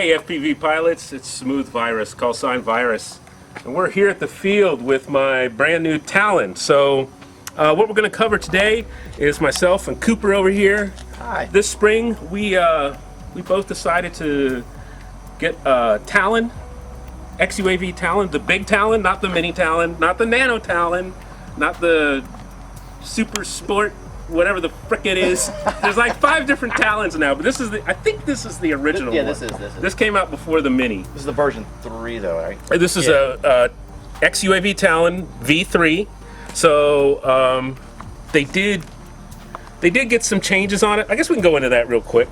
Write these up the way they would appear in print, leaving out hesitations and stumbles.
Hey FPV pilots, it's Smooth Virus, call sign Virus. And we're here at the field with my brand new Talon. So what we're going to cover today is myself and Cooper over here. Hi. This spring we both decided to get a Talon, XUAV Talon, the big Talon, not the mini Talon, not the nano Talon, not the super sport, whatever the frick it is. There's like 5 different Talons now, but this is I think this is the original one. This is. This came out before the mini. This is the version 3 though, right? This is a XUAV Talon V3. So they did get some changes on it. I guess we can go into that real quick.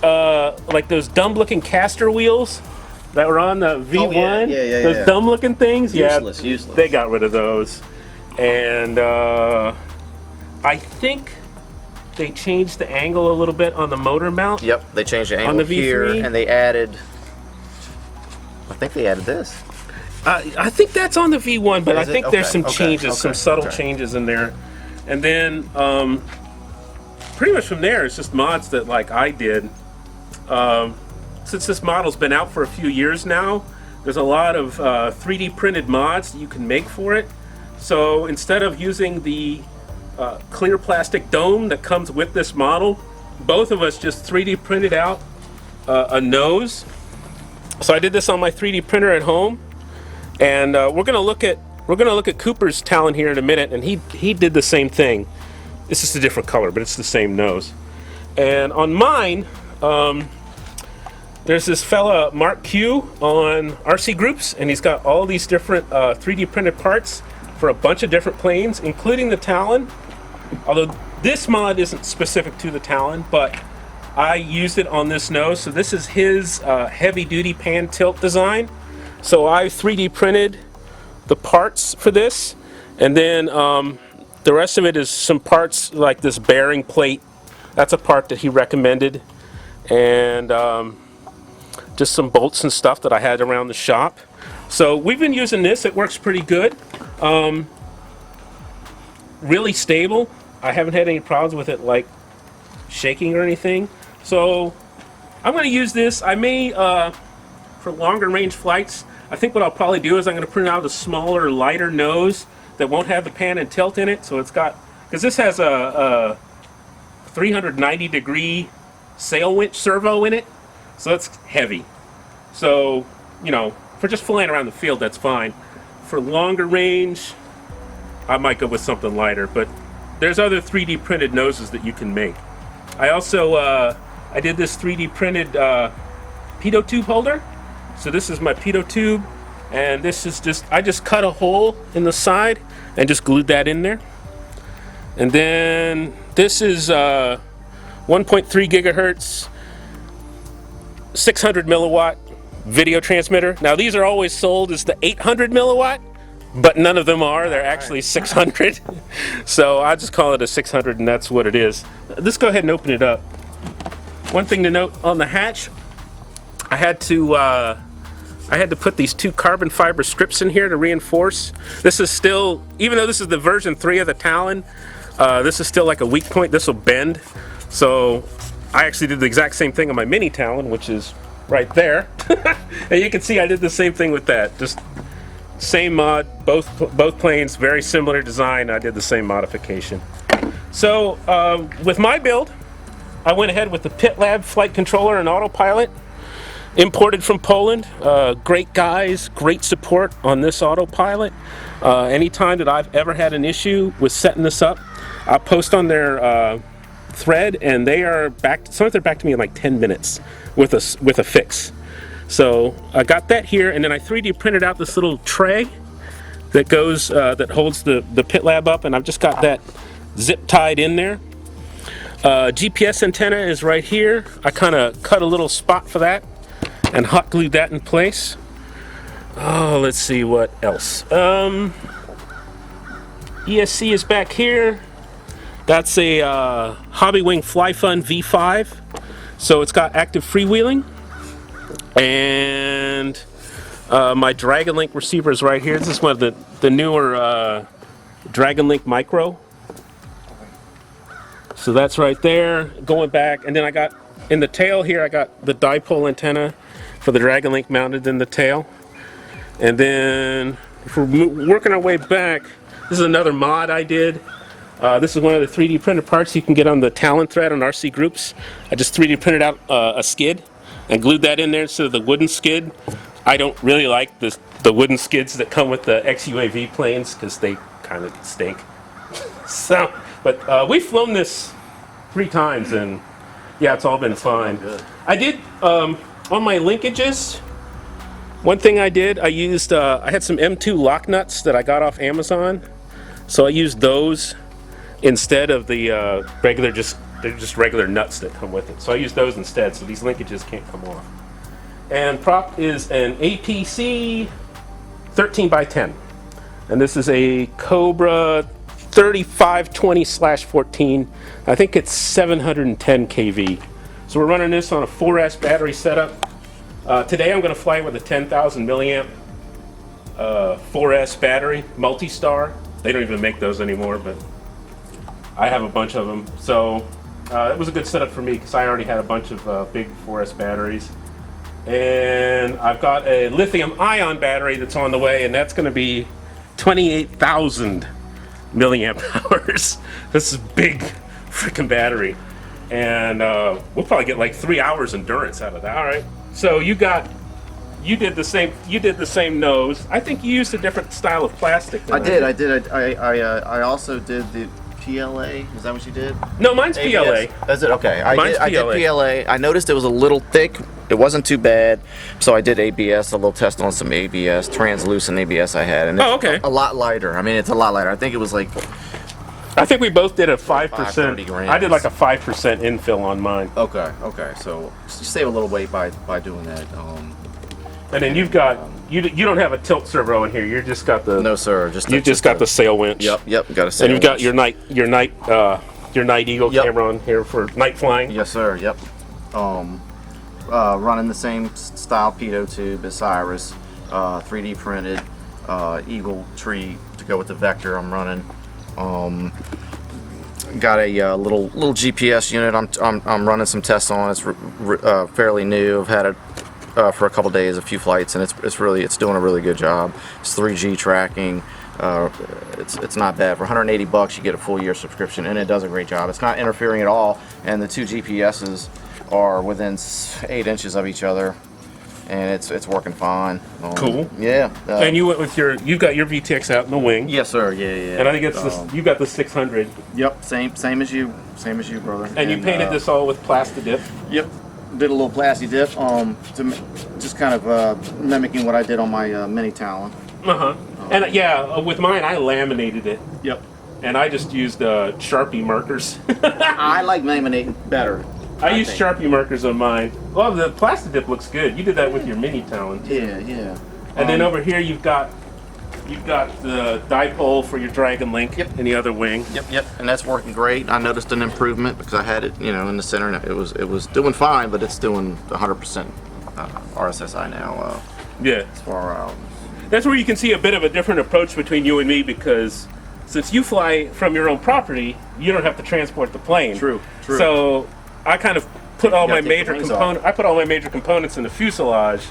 Like those dumb looking caster wheels that were on the V1. Oh, yeah. Those dumb looking things. Useless. They got rid of those. And I think they changed the angle a little bit on the motor mount. Yep, they changed the angle on the V3 here, and they added. I think they added this. I think that's on the V1, but I think there's some changes, some subtle changes in there. And then pretty much from there, it's just mods that like I did. Since this model's been out for a few years now, there's a lot of 3D printed mods that you can make for it. So instead of using the clear plastic dome that comes with this model, both of us just 3D printed out a nose. So I did this on my 3D printer at home, and we're gonna look at Cooper's Talon here in a minute, and he did the same thing. It's just a different color, but it's the same nose. And on mine, there's this fella Mark Q on RCGroups, and he's got all these different 3D printed parts for a bunch of different planes, including the Talon. Although this mod isn't specific to the Talon, but I used it on this nose. So this is his heavy-duty pan tilt design. So I 3D printed the parts for this, and then the rest of it is some parts like this bearing plate. That's a part that he recommended, and just some bolts and stuff that I had around the shop. So we've been using this. It works pretty good. Really stable. I haven't had any problems with it like shaking or anything. So I'm going to use this. I may, for longer range flights, I think what I'll probably do is I'm going to print out a smaller, lighter nose that won't have the pan and tilt in it. So it's got, because this has a 390-degree sail winch servo in it. So it's heavy. So, you know, for just flying around the field, that's fine. For longer range, I might go with something lighter, but there's other 3D printed noses that you can make. I also, I did this 3D printed pitot tube holder. So this is my pitot tube, and this is just, I just cut a hole in the side and just glued that in there. And then this is 1.3 gigahertz, 600 milliwatt video transmitter. Now these are always sold as the 800 milliwatt, but none of them are. They're actually 600. So I just call it a 600, and that's what it is. Let's go ahead and open it up. One thing to note on the hatch, I had to put these 2 carbon fiber strips in here to reinforce. This is still, even though this is the version 3 of the Talon, this is still like a weak point. This will bend. So I actually did the exact same thing on my mini Talon, which is right there. And you can see I did the same thing with that. Just same mod, both planes, very similar design. I did the same modification. So with my build, I went ahead with the Pitlab flight controller and autopilot, imported from Poland. Great guys, great support on this autopilot. Anytime that I've ever had an issue with setting this up, I'll post on their thread, and they are back. Sometimes they're back to me in like 10 minutes with a fix. So I got that here, and then I 3D printed out this little tray that goes that holds the Pitlab up, and I've just got that zip tied in there. GPS antenna is right here. I kind of cut a little spot for that and hot glued that in place. Oh, let's see what else. ESC is back here. That's a Hobbywing Fly Fun V5. So it's got active freewheeling. And my Dragon Link receiver is right here. This is one of the newer Dragon Link Micro. So that's right there, going back. And then I got, in the tail here, I got the dipole antenna. for the Dragon Link mounted in the tail. And then if we're working our way back, this is another mod I did. This is one of the 3D printed parts you can get on the Talon thread on RCGroups. I just 3D printed out a skid and glued that in there instead of the wooden skid. I don't really like the wooden skids that come with the XUAV planes because they kind of stink. So, but we've flown this 3 times and yeah, it's all been fine. I did, on my linkages, one thing I did, I used, I had some M2 lock nuts that I got off Amazon. So I used those instead of the regular, they're just regular nuts that come with it. So I used those instead, so these linkages can't come off. And prop is an APC 13x10. And this is a Cobra 3520/14. I think it's 710 kV. So we're running this on a 4S battery setup. Today I'm going to fly it with a 10,000 milliamp 4S battery, multi-star. They don't even make those anymore, but I have a bunch of them. So it was a good setup for me because I already had a bunch of big 4S batteries. And I've got a lithium ion battery that's on the way, and that's going to be 28,000 milliamp hours. This is a big freaking battery. And we'll probably get like 3 hours endurance out of that. All right. So you did the same nose. I think you used a different style of plastic. I did. I also did the PLA. Is that what you did? No, mine's PLA. Is it? Okay. Mine's I did PLA. I noticed it was a little thick. It wasn't too bad. So I did ABS, a little test on some ABS, translucent ABS I had. And it's okay. a lot lighter. I mean, it's a lot lighter. I think it was like... I think we both did a 5%. 530 grams. I did like a 5% infill on mine. Okay. So you save a little weight by doing that. And then you've got... You don't have a tilt servo in here. You just got the... No, sir. You just got the sail winch. Yep. Got a sail And you've got winch. your night Eagle camera on here for night flying. Yes, sir. Yep. Running the same style pitot tube as Cyrus, 3D printed Eagle tree to go with the Vector I'm running. Got a little GPS unit I'm running some tests on. It's fairly new. I've had it for a couple days, a few flights, and it's doing a really good job. It's 3G tracking. It's not bad. For $180 you get a full year subscription, and it does a great job. It's not interfering at all, and the 2 GPSs are within 8 inches of each other, and it's working fine. Cool. Yeah. And you went with you've got your VTX out in the wing. Yes, sir. Yeah. And I think it's you got the 600. Yep. Same as you, brother. And you painted this all with Plastidip. Yep. Did a little plasti dip, just kind of mimicking what I did on my mini Talon. And yeah, with mine I laminated it. Yep. And I just used Sharpie markers. I like laminating better. I used Sharpie markers on mine. Well, the Plastidip looks good. You did that with your mini Talon. Yeah. And then over here you've got the dipole for your Dragon Link in the other wing. Yep. And that's working great. I noticed an improvement because I had it, in the center. And it was doing fine, but it's doing 100% RSSI now. Yeah. As far That's where you can see a bit of a different approach between you and me, because since you fly from your own property, you don't have to transport the plane. True. So I kind of put all my major components in the fuselage,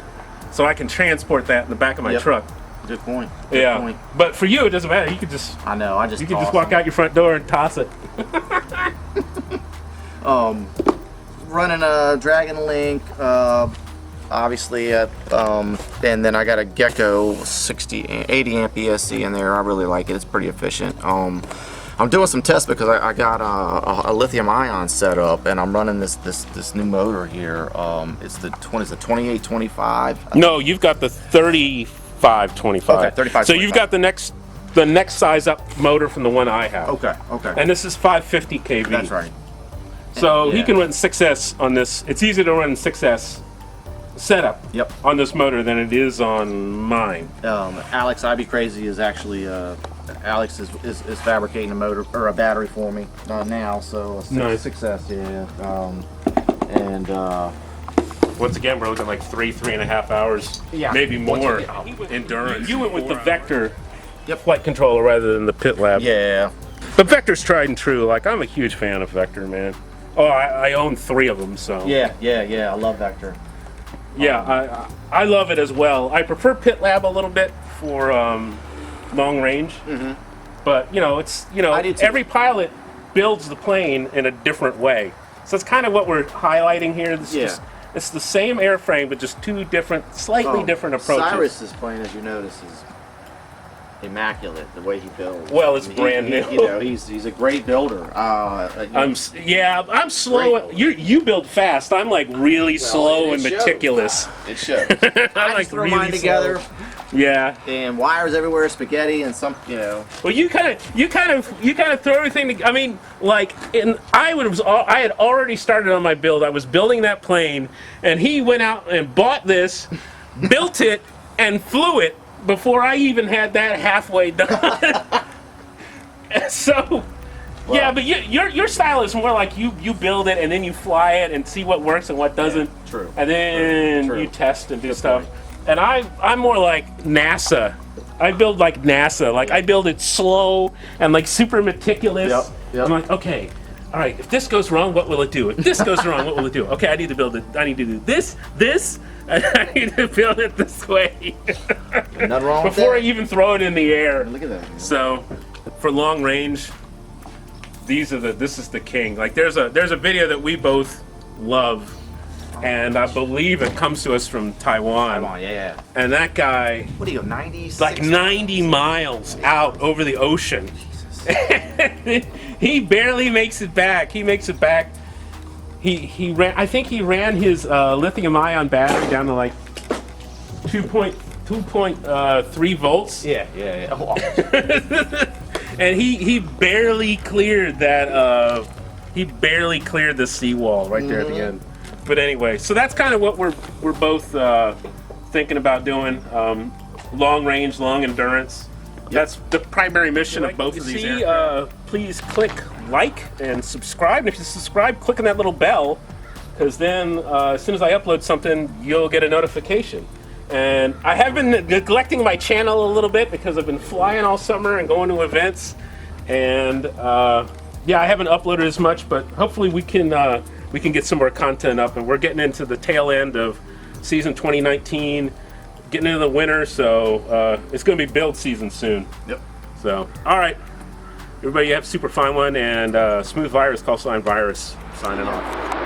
so I can transport that in the back of my truck. Good point. But for you, it doesn't matter. You could just. I know. You can just walk out your front door and toss it. Running a Dragon Link, obviously, and then I got a Gecko 80 amp ESC in there. I really like it. It's pretty efficient. I'm doing some tests because I got a lithium ion set up, and I'm running this new motor here. It's the 2825. No, you've got the 3525. Okay, 3525. So you've got the next size up motor from the one I have. Okay. And this is 550 kV. That's right. So he can run 6S on this. It's easier to run 6S setup on this motor than it is on mine. Alex, I'd be crazy is actually Alex is fabricating a motor or a battery for me now. So nice. 6S, yeah. Once again, we're looking like 3.5 hours, maybe more endurance. You went with the Vector flight controller rather than the Pitlab. Yeah. But Vector's tried and true. Like, I'm a huge fan of Vector, man. Oh, I own 3 of them, so. Yeah. I love Vector. Yeah, I love it as well. I prefer Pitlab a little bit for long range, but you know, it's I do too. every pilot builds the plane in a different way. So it's kind of what we're highlighting here. It's the same airframe, but just two different, slightly different approaches. Cyrus's plane, as you notice, is immaculate. The way he builds. Well, it's brand new. You know, he's a great builder. I'm slow. Great. You build fast. I'm like really slow and it shows. meticulous. It shows. I I like just throw really mine together, slow. Yeah. and wires everywhere, spaghetti, and some, you know. Well, you kind of throw everything together. I mean, like, I had already started on my build. I was building that plane, and he went out and bought this, built it, and flew it before I even had that halfway done. So, yeah, but your style is more like you build it and then you fly it and see what works and what doesn't. Yeah, true. And then True. you test and do Good stuff. point. And I'm more like NASA. I build like NASA. Like I build it slow and like super meticulous. Yep. I'm like, okay, all right, if this goes wrong, what will it do? If this goes wrong, what will it do? Okay, I need to build it. I need to do this, and I need to build it this way. Nothing wrong with Before I that. even throw it in the air. Look at that. So, for long range, this is the king. Like there's a video that we both love, and I believe it comes to us from Taiwan. Come on, yeah. And that guy, What do you go, 90? like 90 miles out over the ocean. He barely makes it back. He makes it back. He ran. I think he ran his lithium-ion battery down to like 2.3 volts. Yeah. Oh, And he barely cleared that. He barely cleared the seawall right there at the end. But anyway, so that's kind of what we're both thinking about doing. Long range, long endurance. That's the primary mission of both of these aircraft. Please click like and subscribe. And if you subscribe, click on that little bell, because then as soon as I upload something, you'll get a notification. And I have been neglecting my channel a little bit because I've been flying all summer and going to events. And yeah, I haven't uploaded as much, but hopefully we can get some more content up. And we're getting into the tail end of season 2019. Getting into the winter, so it's going to be build season soon. Yep. So, all right. Everybody have a super fine one, and Smooth Virus, call sign Virus, signing off.